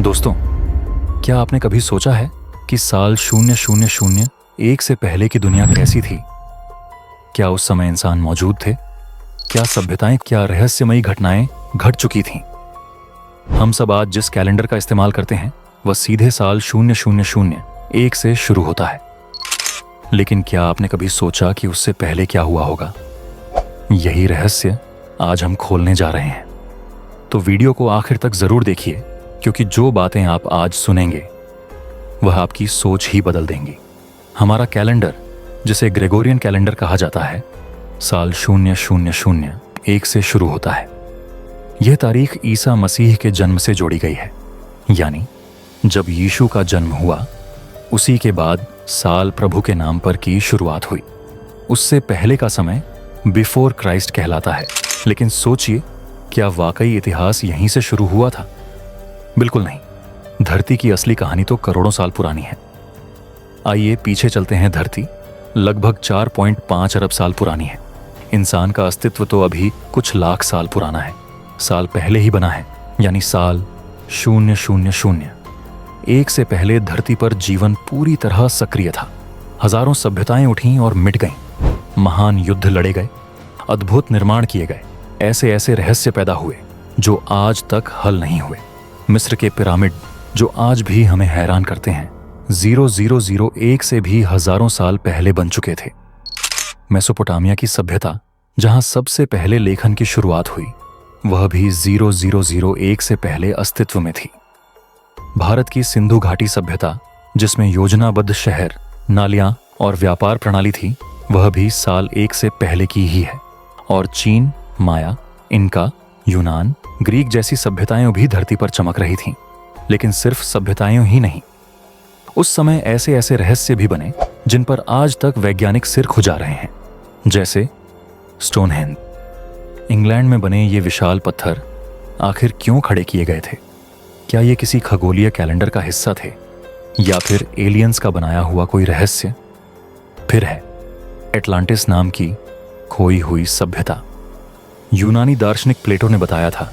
दोस्तों, क्या आपने कभी सोचा है कि साल 0001 से पहले की दुनिया कैसी थी? क्या उस समय इंसान मौजूद थे? क्या सभ्यताएं, क्या रहस्यमयी घटनाएं घट चुकी थीं? हम सब आज जिस कैलेंडर का इस्तेमाल करते हैं वह सीधे साल 0001 से शुरू होता है। लेकिन क्या आपने कभी सोचा कि उससे पहले क्या हुआ होगा? यही रहस्य आज हम खोलने जा रहे हैं। तो वीडियो को आखिर तक जरूर देखिए, क्योंकि जो बातें आप आज सुनेंगे वह आपकी सोच ही बदल देंगी। हमारा कैलेंडर, जिसे ग्रेगोरियन कैलेंडर कहा जाता है, साल 0001 से शुरू होता है। यह तारीख ईसा मसीह के जन्म से जोड़ी गई है, यानी जब यीशु का जन्म हुआ उसी के बाद साल प्रभु के नाम पर की शुरुआत हुई। उससे पहले का समय बिफोर क्राइस्ट कहलाता है। लेकिन सोचिए, क्या वाकई इतिहास यहीं से शुरू हुआ था? बिल्कुल नहीं। धरती की असली कहानी तो करोड़ों साल पुरानी है। आइए पीछे चलते हैं। धरती लगभग 4.5 अरब साल पुरानी है। इंसान का अस्तित्व तो अभी कुछ लाख साल पुराना है। साल पहले ही बना है, यानी साल 0001 से पहले धरती पर जीवन पूरी तरह सक्रिय था। हजारों सभ्यताएं उठीं और मिट गईं। महान युद्ध लड़े गए, अद्भुत निर्माण किए गए, ऐसे ऐसे रहस्य पैदा हुए जो आज तक हल नहीं हुए। मिस्र के पिरामिड, जो आज भी हमें हैरान करते हैं, 0001 से भी हजारों साल पहले बन चुके थे। मेसोपोटामिया की सभ्यता, जहां सबसे पहले लेखन की शुरुआत हुई, वह भी 0001 से पहले अस्तित्व में थी। भारत की सिंधु घाटी सभ्यता, जिसमें योजनाबद्ध शहर, नालियां और व्यापार प्रणाली थी, वह भी साल 1 से पहले की ही है। और चीन, माया, इनका, यूनान, ग्रीक जैसी सभ्यताएं भी धरती पर चमक रही थीं। लेकिन सिर्फ सभ्यताएं ही नहीं, उस समय ऐसे ऐसे रहस्य भी बने जिन पर आज तक वैज्ञानिक सिर खुजा रहे हैं। जैसे स्टोनहेंज। इंग्लैंड में बने ये विशाल पत्थर आखिर क्यों खड़े किए गए थे? क्या ये किसी खगोलीय कैलेंडर का हिस्सा थे, या फिर एलियंस का बनाया हुआ कोई रहस्य? फिर है एटलांटिस नाम की खोई हुई सभ्यता। यूनानी दार्शनिक प्लेटो ने बताया था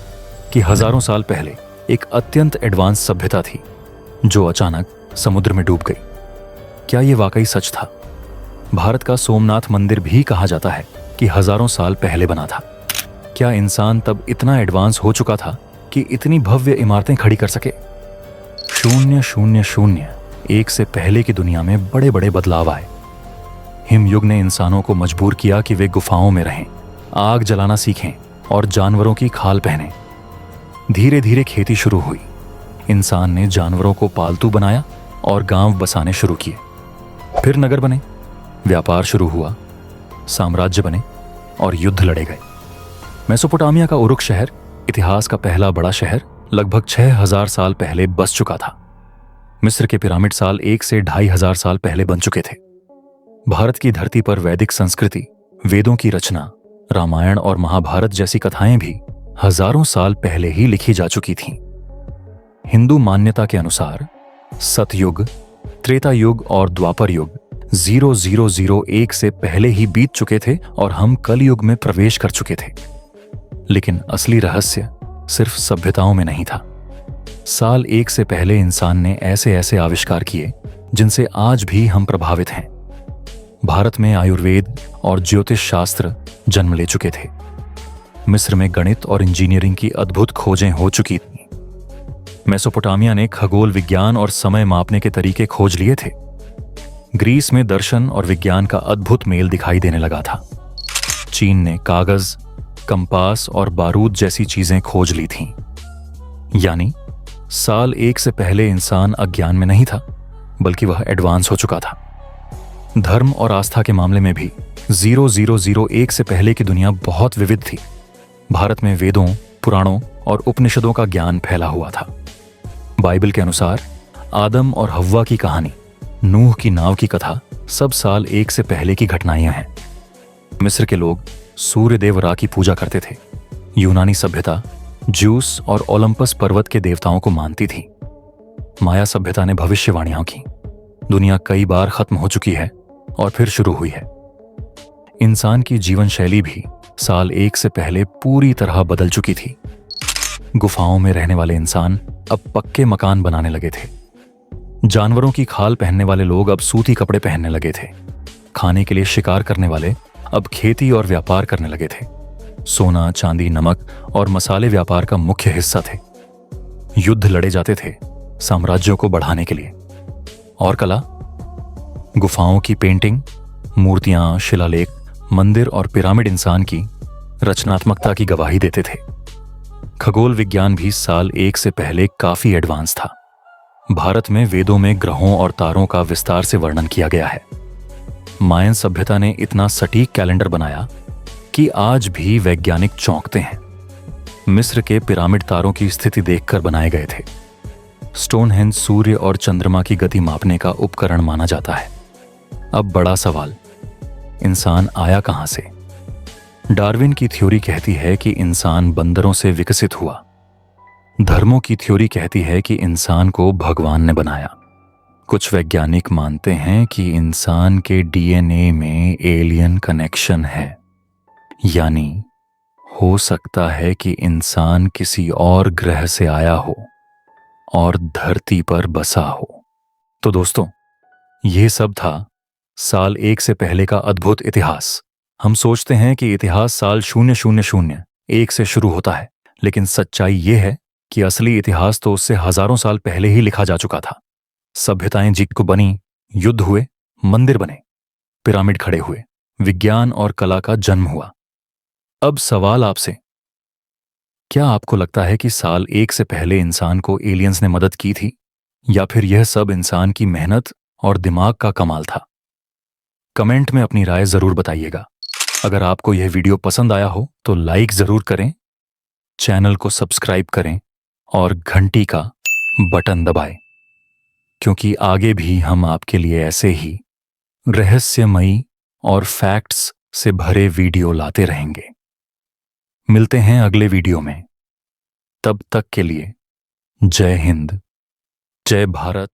कि हजारों साल पहले एक अत्यंत एडवांस सभ्यता थी जो अचानक समुद्र में डूब गई। क्या यह वाकई सच था? भारत का सोमनाथ मंदिर भी कहा जाता है कि हजारों साल पहले बना था। क्या इंसान तब इतना एडवांस हो चुका था कि इतनी भव्य इमारतें खड़ी कर सके? 0001 से पहले की दुनिया में बड़े बड़े बदलाव आए। हिमयुग ने इंसानों को मजबूर किया कि वे गुफाओं में रहें, आग जलाना सीखें और जानवरों की खाल पहनें। धीरे धीरे खेती शुरू हुई। इंसान ने जानवरों को पालतू बनाया और गांव बसाने शुरू किए। फिर नगर बने, व्यापार शुरू हुआ, साम्राज्य बने और युद्ध लड़े गए। मेसोपोटामिया का उरुक शहर, इतिहास का पहला बड़ा शहर, लगभग 6000 साल पहले बस चुका था। मिस्र के पिरामिड साल 1 से 2500 साल पहले बन चुके थे। भारत की धरती पर वैदिक संस्कृति, वेदों की रचना, रामायण और महाभारत जैसी कथाएं भी हजारों साल पहले ही लिखी जा चुकी थीं। हिंदू मान्यता के अनुसार सतयुग, त्रेता युग और द्वापर युग 0001 से पहले ही बीत चुके थे और हम कलयुग में प्रवेश कर चुके थे। लेकिन असली रहस्य सिर्फ सभ्यताओं में नहीं था। साल 1 से पहले इंसान ने ऐसे ऐसे आविष्कार किए जिनसे आज भी हम प्रभावित हैं। भारत में आयुर्वेद और ज्योतिष शास्त्र जन्म ले चुके थे। मिस्र में गणित और इंजीनियरिंग की अद्भुत खोजें हो चुकी थीं। मेसोपोटामिया ने खगोल विज्ञान और समय मापने के तरीके खोज लिए थे। ग्रीस में दर्शन और विज्ञान का अद्भुत मेल दिखाई देने लगा था। चीन ने कागज, कंपास और बारूद जैसी चीजें खोज ली थीं। यानी साल 1 से पहले इंसान अज्ञान में नहीं था, बल्कि वह एडवांस हो चुका था। धर्म और आस्था के मामले में भी 0001 से पहले की दुनिया बहुत विविध थी। भारत में वेदों, पुराणों और उपनिषदों का ज्ञान फैला हुआ था। बाइबल के अनुसार आदम और हव्वा की कहानी, नूह की नाव की कथा सब साल 1 से पहले की घटनाएं हैं। मिस्र के लोग सूर्य देव रा की पूजा करते थे। यूनानी सभ्यता ज्यूस और ओलंपस पर्वत के देवताओं को मानती थी। माया सभ्यता ने भविष्यवाणियां की। दुनिया कई बार खत्म हो चुकी है और फिर शुरू हुई है। इंसान की जीवन शैली भी साल 1 से पहले पूरी तरह बदल चुकी थी। गुफाओं में रहने वाले इंसान अब पक्के मकान बनाने लगे थे। जानवरों की खाल पहनने वाले लोग अब सूती कपड़े पहनने लगे थे। खाने के लिए शिकार करने वाले अब खेती और व्यापार करने लगे थे। सोना, चांदी, नमक और मसाले व्यापार का मुख्य हिस्सा थे। युद्ध लड़े जाते थे साम्राज्यों को बढ़ाने के लिए। और कला, गुफाओं की पेंटिंग, मूर्तियां, शिलालेख, मंदिर और पिरामिड इंसान की रचनात्मकता की गवाही देते थे। खगोल विज्ञान भी साल 1 से पहले काफी एडवांस था। भारत में वेदों में ग्रहों और तारों का विस्तार से वर्णन किया गया है। मायन सभ्यता ने इतना सटीक कैलेंडर बनाया कि आज भी वैज्ञानिक चौंकते हैं। मिस्र के पिरामिड तारों की स्थिति देखकर बनाए गए थे। स्टोनहेंज सूर्य और चंद्रमा की गति मापने का उपकरण माना जाता है। अब बड़ा सवाल, इंसान आया कहां से? डार्विन की थ्योरी कहती है कि इंसान बंदरों से विकसित हुआ। धर्मों की थ्योरी कहती है कि इंसान को भगवान ने बनाया। कुछ वैज्ञानिक मानते हैं कि इंसान के डीएनए में एलियन कनेक्शन है, यानी हो सकता है कि इंसान किसी और ग्रह से आया हो और धरती पर बसा हो। तो दोस्तों, यह सब था साल 1 से पहले का अद्भुत इतिहास। हम सोचते हैं कि इतिहास साल 0001 से शुरू होता है, लेकिन सच्चाई यह है कि असली इतिहास तो उससे हजारों साल पहले ही लिखा जा चुका था। सभ्यताएं जीत को बनी, युद्ध हुए, मंदिर बने, पिरामिड खड़े हुए, विज्ञान और कला का जन्म हुआ। अब सवाल आपसे, क्या आपको लगता है कि साल 1 से पहले इंसान को एलियंस ने मदद की थी, या फिर यह सब इंसान की मेहनत और दिमाग का कमाल था? कमेंट में अपनी राय जरूर बताइएगा। अगर आपको यह वीडियो पसंद आया हो तो लाइक जरूर करें, चैनल को सब्सक्राइब करें और घंटी का बटन दबाएं, क्योंकि आगे भी हम आपके लिए ऐसे ही रहस्यमयी और फैक्ट्स से भरे वीडियो लाते रहेंगे। मिलते हैं अगले वीडियो में। तब तक के लिए जय हिंद, जय भारत।